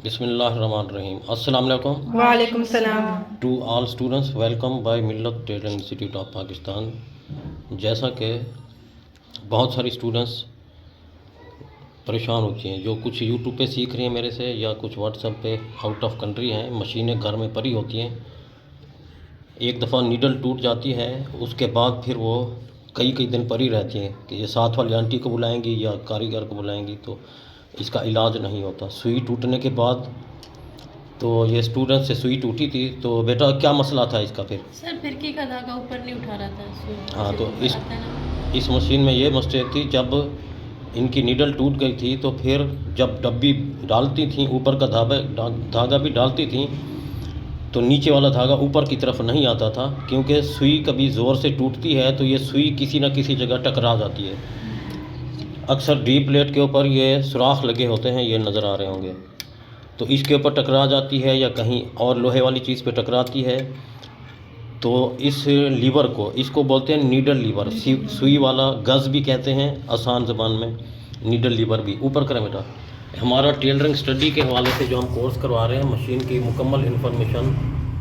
बिस्मिल्लाहिर्रहमानिर्रहीम। अस्सलाम वालेकुम। वालेकुम सलाम। To all students, welcome by Millat trading institute of Pakistan. जैसा कि बहुत सारी स्टूडेंट्स परेशान होती हैं, जो कुछ यूट्यूब पे सीख रही हैं मेरे से, या कुछ व्हाट्सएप पे आउट ऑफ कंट्री हैं, मशीनें घर में पड़ी होती हैं, एक दफ़ा नीडल टूट जाती है, उसके बाद फिर वो कई कई दिन पड़ी रहती हैं कि ये साथ वाली आंटी को बुलाएंगी या कारीगर को बुलाएंगी, तो इसका इलाज नहीं होता। सुई टूटने के बाद, तो ये स्टूडेंट से सुई टूटी थी, तो बेटा क्या मसला था इसका फिर? सर फिरकी का धागा ऊपर नहीं उठा रहा था हाँ, तो ऊपर आता है ना। इस मशीन में ये मिस्टेक थी, जब इनकी नीडल टूट गई थी तो फिर जब डब्बी डालती थी, ऊपर का धागा भी डालती थी, तो नीचे वाला धागा ऊपर की तरफ नहीं आता था, क्योंकि सुई कभी ज़ोर से टूटती है तो ये सुई किसी न किसी जगह टकरा जाती है। अक्सर डी प्लेट के ऊपर ये सुराख लगे होते हैं, ये नज़र आ रहे होंगे, तो इसके ऊपर टकरा जाती है या कहीं और लोहे वाली चीज़ पे टकराती है, तो इस लीवर को, इसको बोलते हैं नीडल लीवर, सुई वाला गज़ भी कहते हैं आसान ज़बान में, नीडल लीवर भी। ऊपर करें बेटा। हमारा टेलरिंग स्टडी के हवाले से जो हम कोर्स करवा रहे हैं, मशीन की मुकम्मल इन्फॉर्मेशन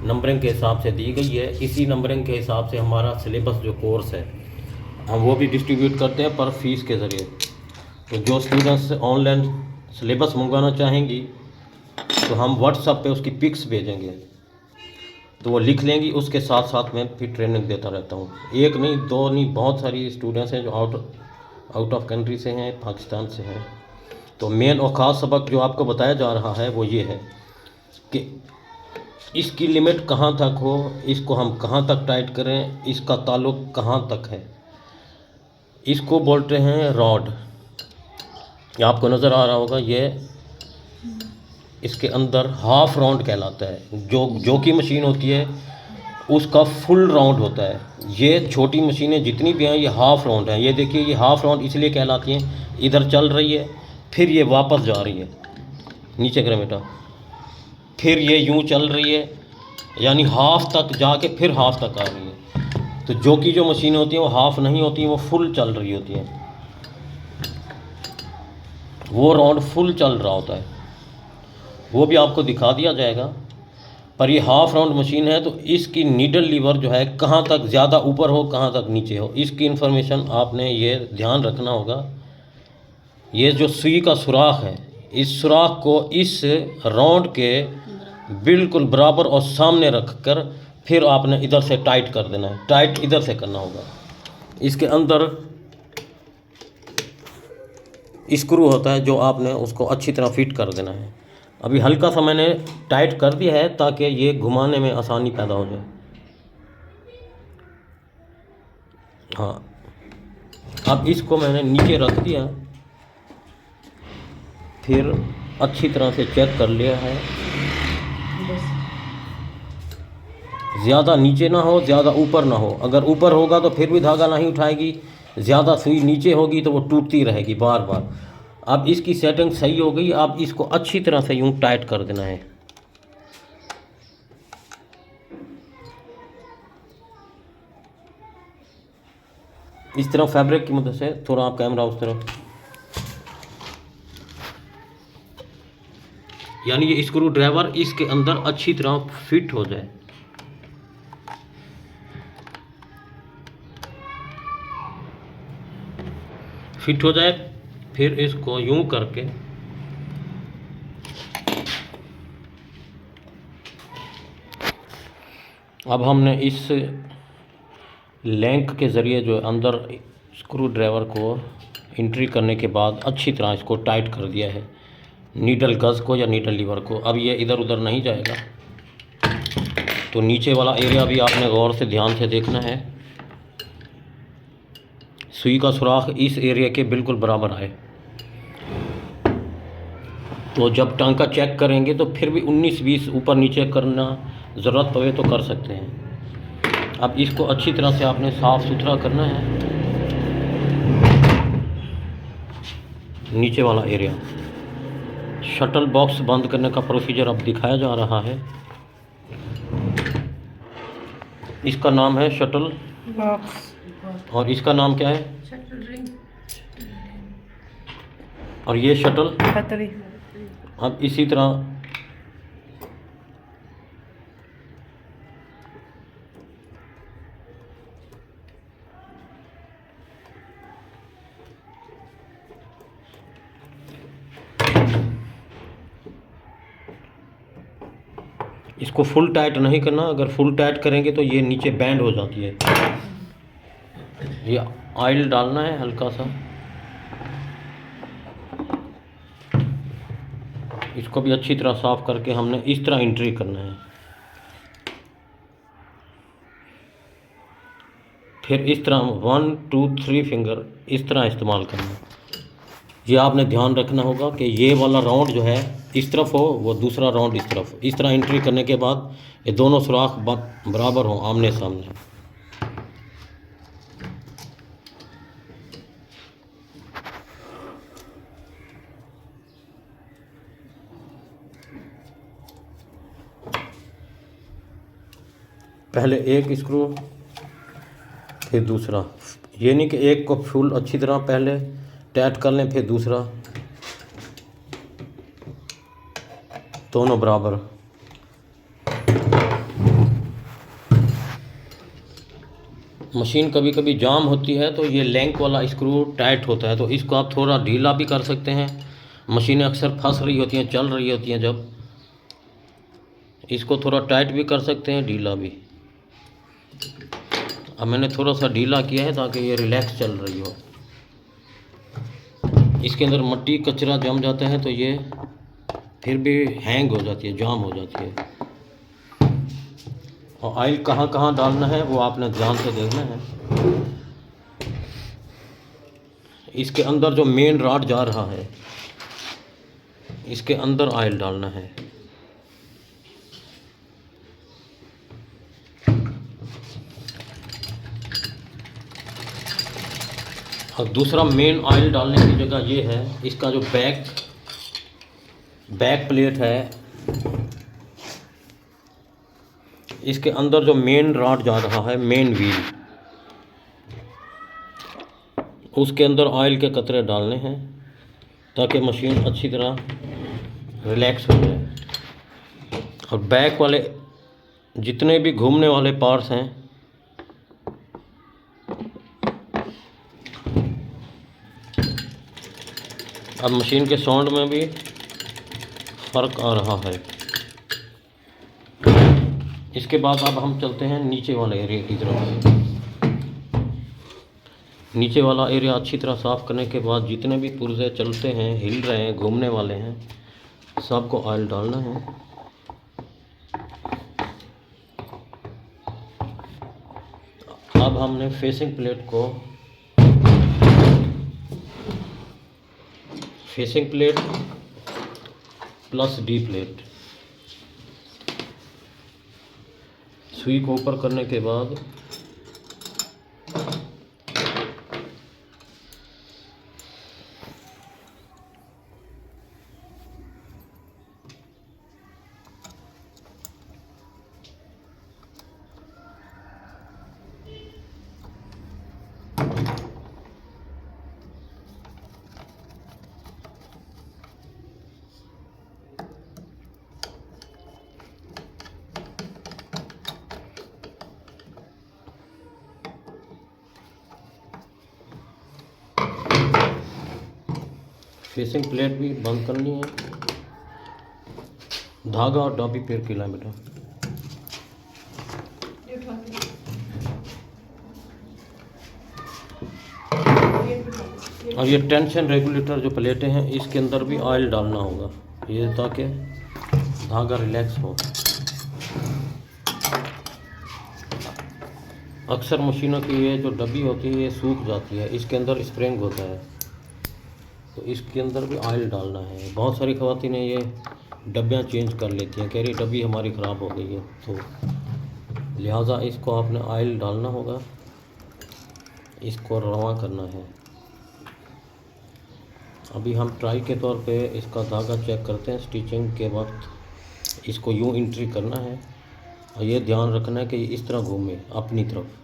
नंबरिंग के हिसाब से दी गई है। इसी नंबरिंग के हिसाब से हमारा सिलेबस जो कोर्स है हम वो भी डिस्ट्रीब्यूट करते हैं पर फीस के ज़रिए। तो जो स्टूडेंट्स ऑनलाइन सिलेबस मंगवाना चाहेंगी तो हम व्हाट्सएप पे उसकी पिक्स भेजेंगे, तो वो लिख लेंगी, उसके साथ साथ मैं फिर ट्रेनिंग देता रहता हूँ। एक नहीं, दो नहीं, बहुत सारी स्टूडेंट्स हैं जो आउट ऑफ कंट्री से हैं, पाकिस्तान से हैं। तो मेन और ख़ास सबक जो आपको बताया जा रहा है वो ये है कि इसकी लिमिट कहाँ तक हो, इसको हम कहाँ तक टाइट करें, इसका ताल्लुक़ कहाँ तक है। इसको बोलते हैं रॉड। ये आपको नज़र आ रहा होगा, ये इसके अंदर हाफ राउंड कहलाता है। जो की मशीन होती है उसका फुल राउंड होता है। ये छोटी मशीनें जितनी भी हैं ये हाफ राउंड हैं। ये देखिए, ये हाफ राउंड इसलिए कहलाती हैं, इधर चल रही है फिर ये वापस जा रही है, नीचे करें बेटा, फिर ये यूं चल रही है, यानी हाफ तक जाके फिर हाफ तक आ रही है। तो जो मशीनें होती हैं वो हाफ नहीं होती हैं, वो फुल चल रही होती हैं, वो राउंड फुल चल रहा होता है, वो भी आपको दिखा दिया जाएगा। पर ये हाफ राउंड मशीन है, तो इसकी नीडल लीवर जो है कहाँ तक ज़्यादा ऊपर हो, कहाँ तक नीचे हो, इसकी इन्फॉर्मेशन आपने ये ध्यान रखना होगा। ये जो सुई का सुराख है, इस सुराख को इस राउंड के बिल्कुल बराबर और सामने रख कर फिर आपने इधर से टाइट कर देना है। टाइट इधर से करना होगा। इसके अंदर स्क्रू होता है जो आपने उसको अच्छी तरह फिट कर देना है। अभी हल्का सा मैंने टाइट कर दिया है ताकि ये घुमाने में आसानी पैदा हो जाए। हाँ, अब इसको मैंने नीचे रख दिया, फिर अच्छी तरह से चेक कर लिया है। ज़्यादा नीचे ना हो, ज़्यादा ऊपर ना हो। अगर ऊपर होगा तो फिर भी धागा नहीं उठाएगी, ज़्यादा सुई नीचे होगी तो वो टूटती रहेगी बार बार। अब इसकी सेटिंग सही हो गई, अब इसको अच्छी तरह से यूं टाइट कर देना है। इस तरह फैब्रिक की मदद से, थोड़ा आप कैमरा उस तरफ, यानी ये स्क्रू ड्राइवर इसके अंदर अच्छी तरह फिट हो जाए। फिट हो जाए, फिर इसको यूं करके अब हमने इस लैंक के ज़रिए जो अंदर स्क्रू ड्राइवर को एंट्री करने के बाद अच्छी तरह इसको टाइट कर दिया है, नीडल गज़ को या नीडल लीवर को। अब ये इधर उधर नहीं जाएगा। तो नीचे वाला एरिया भी आपने गौर से ध्यान से देखना है, सुई का सुराख इस एरिया के बिल्कुल बराबर आए। तो जब टांका चेक करेंगे तो फिर भी 19-20 ऊपर नीचे करना ज़रूरत पड़े तो कर सकते हैं। अब इसको अच्छी तरह से आपने साफ़ सुथरा करना है, नीचे वाला एरिया। शटल बॉक्स बंद करने का प्रोसीजर अब दिखाया जा रहा है। इसका नाम है शटल बॉक्स, और इसका नाम क्या है? Shuttle ring. और ये शटल। पतली। अब इसी तरह इसको फुल टाइट नहीं करना, अगर फुल टाइट करेंगे तो ये नीचे बैंड हो जाती है। ये ऑयल डालना है हल्का सा, इसको भी अच्छी तरह साफ करके हमने इस तरह एंट्री करना है। फिर इस तरह 1 2 3 फिंगर इस तरह इस्तेमाल करना है। ये आपने ध्यान रखना होगा कि ये वाला राउंड जो है इस तरफ हो, वो दूसरा राउंड इस तरफ। इस तरह एंट्री करने के बाद ये दोनों सुराख बराबर हों, आमने सामने। पहले एक स्क्रू फिर दूसरा, ये नहीं कि एक को फुल अच्छी तरह पहले टाइट कर लें फिर दूसरा, दोनों बराबर। मशीन कभी कभी जाम होती है तो ये लैंक वाला स्क्रू टाइट होता है, तो इसको आप थोड़ा ढीला भी कर सकते हैं। मशीनें अक्सर फंस रही होती हैं, चल रही होती हैं, जब इसको थोड़ा टाइट भी कर सकते हैं, ढीला भी। अब मैंने थोड़ा सा ढीला किया है ताकि ये रिलैक्स चल रही हो। इसके अंदर मट्टी कचरा जम जाता है तो ये फिर भी हैंग हो जाती है, जाम हो जाती है। और ऑयल कहाँ कहाँ डालना है वो आपने ध्यान से देखना है। इसके अंदर जो मेन रॉड जा रहा है इसके अंदर ऑयल डालना है। और दूसरा मेन ऑयल डालने की जगह ये है, इसका जो बैक प्लेट है, इसके अंदर जो मेन रॉड जा रहा है, मेन व्हील, उसके अंदर ऑयल के कतरे डालने हैं ताकि मशीन अच्छी तरह रिलैक्स हो जाए। और बैक वाले जितने भी घूमने वाले पार्ट्स हैं अब मशीन के साउंड में भी फ़र्क आ रहा है। इसके बाद अब हम चलते हैं नीचे वाले एरिया की तरफ। नीचे वाला एरिया अच्छी तरह साफ़ करने के बाद जितने भी पुर्जे चलते हैं, हिल रहे हैं, घूमने वाले हैं, सबको ऑयल डालना है। अब हमने facing plate plus D plate, सुई को ऊपर करने के बाद फेसिंग प्लेट भी बंद करनी है। धागा और डॉबी पेड़ के लाए बेटा। और ये टेंशन रेगुलेटर जो प्लेटें हैं इसके अंदर भी ऑयल डालना होगा, ये ताकि धागा रिलैक्स हो। अक्सर मशीनों की ये जो डब्बी होती है ये सूख जाती है, इसके अंदर स्प्रिंग होता है तो इसके अंदर भी ऑयल डालना है। बहुत सारी ख़वातीन ये डब्बियाँ चेंज कर लेती हैं, कह रही डब्बी हमारी ख़राब हो गई है, तो लिहाजा इसको आपने ऑयल डालना होगा, इसको रवा करना है। अभी हम ट्राई के तौर पे इसका धागा चेक करते हैं। स्टिचिंग के वक्त इसको यूँ एंट्री करना है और ये ध्यान रखना है कि इस तरह घूमे अपनी तरफ,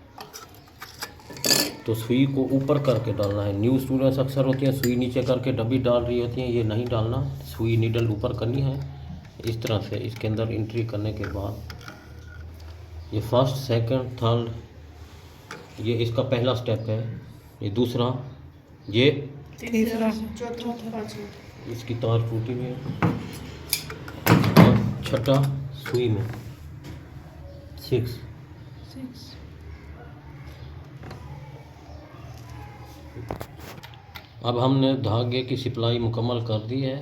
तो सुई को ऊपर करके डालना है। न्यू स्टूडेंट्स अक्सर होती हैं सुई नीचे करके डब्बी डाल रही होती हैं, ये नहीं डालना, सुई नीडल ऊपर करनी है इस तरह से। इसके अंदर एंट्री करने के बाद ये फर्स्ट सेकंड थर्ड ये इसका पहला स्टेप है, ये दूसरा, ये तीसरा, चौथा, इसकी तार टूटी हुई है, और छठा सुई में। 6। अब हमने धागे की सप्लाई मुकम्मल कर दी है।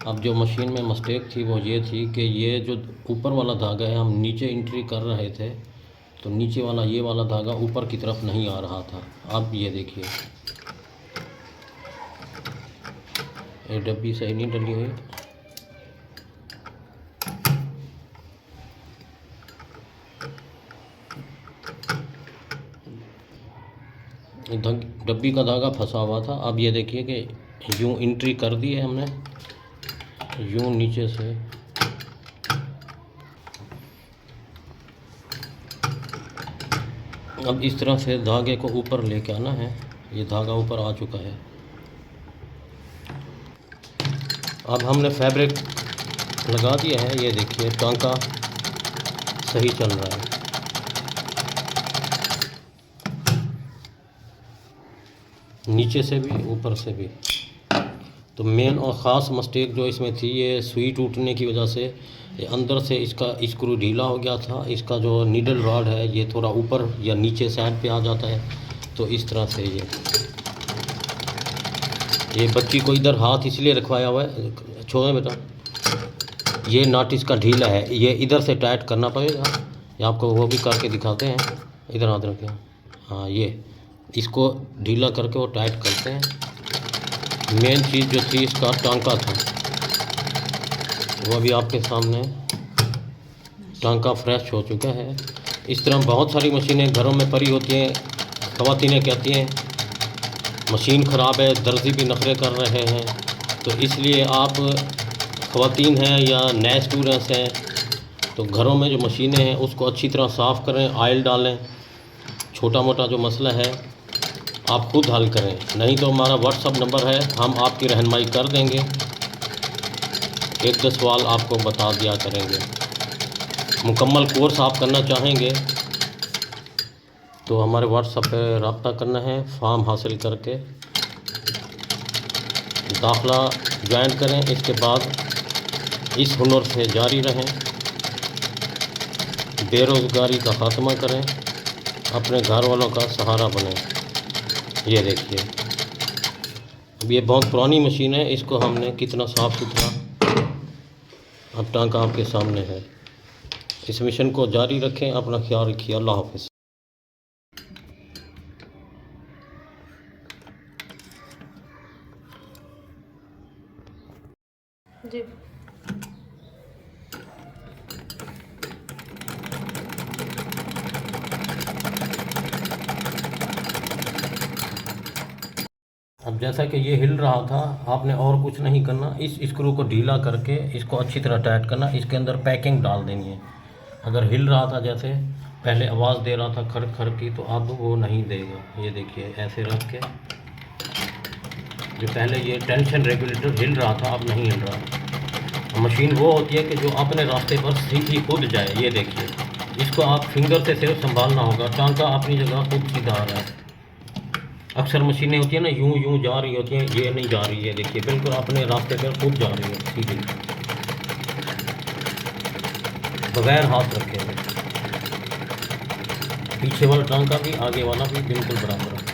अब जो मशीन में मिस्टेक थी वो ये थी कि ये जो ऊपर वाला धागा है हम नीचे एंट्री कर रहे थे, तो नीचे वाला ये वाला धागा ऊपर की तरफ नहीं आ रहा था। अब ये देखिए, ये डब्बी सही नहीं डली हुई। डब्बी का धागा फंसा हुआ था। अब ये देखिए कि यूँ एंट्री कर दी है हमने, यूँ नीचे से अब इस तरह से धागे को ऊपर लेके आना है। ये धागा ऊपर आ चुका है। अब हमने फैब्रिक लगा दिया है। ये देखिए टांका सही चल रहा है। नीचे से भी ऊपर से भी। तो मेन और ख़ास मिस्टेक जो इसमें थी, ये सुई टूटने की वजह से ये अंदर से इसका स्क्रू ढीला हो गया था। इसका जो नीडल रॉड है ये थोड़ा ऊपर या नीचे साइड पे आ जाता है। तो इस तरह से ये बच्ची को इधर हाथ इसलिए रखवाया हुआ है, छोड़े बेटा, ये नट इसका ढीला है, ये इधर से टाइट करना पड़ेगा। ये आपको वो भी करके दिखाते हैं। इधर हाथ रखें, हाँ, ये इसको ढीला करके वो टाइट करते हैं। मेन चीज़ जो थी इसका टांका था, वो अभी आपके सामने टांका फ्रेश हो चुका है। इस तरह बहुत सारी मशीनें घरों में पड़ी होती हैं। ख़वातीनें कहती हैं मशीन ख़राब है, दर्जी भी नखरे कर रहे हैं। तो इसलिए आप ख़वातीन हैं या नए स्टूडेंट्स हैं तो घरों में जो मशीनें हैं उसको अच्छी तरह साफ़ करें, ऑयल डालें। छोटा मोटा जो मसला है आप खुद हल करें, नहीं तो हमारा व्हाट्सअप नंबर है, हम आपकी रहनुमाई कर देंगे। एक दो सवाल आपको बता दिया करेंगे। मुकम्मल कोर्स आप करना चाहेंगे तो हमारे व्हाट्सएप पे रब्ता करना है। फॉर्म हासिल करके दाखिला ज्वाइन करें। इसके बाद इस हुनर से जारी रहें, बेरोज़गारी का ख़ात्मा करें, अपने घर वालों का सहारा बनें। ये देखिए, अब ये बहुत पुरानी मशीन है, इसको हमने कितना साफ़ सुथरा, अब टांका आपके सामने है। इस मिशन को जारी रखें। अपना ख्याल रखिए। अल्लाह हाफ़िज़। जी। अब जैसा कि ये हिल रहा था, आपने और कुछ नहीं करना। इस स्क्रू को ढीला करके इसको अच्छी तरह टाइट करना। इसके अंदर पैकिंग डाल देनी है। अगर हिल रहा था, जैसे पहले आवाज़ दे रहा था खर खर की, तो अब वो नहीं देगा। ये देखिए, ऐसे रख के, जो पहले ये टेंशन रेगुलेटर हिल रहा था अब नहीं हिल रहा। मशीन वो होती है कि जो अपने रास्ते पर सीधी खुद जाए। ये देखिए, इसको आप फिंगर से सिर्फ संभालना होगा। टांका अपनी जगह खुद सीधा आ रहा है। अक्सर मशीनें होती हैं ना, यूं यूं जा रही होती हैं, ये नहीं जा रही है। देखिए, बिल्कुल अपने रास्ते पर खुद जा रही है सीधी, बगैर हाथ रखे हुए। पीछे वाला टांका भी, आगे वाला भी बिल्कुल बराबर है।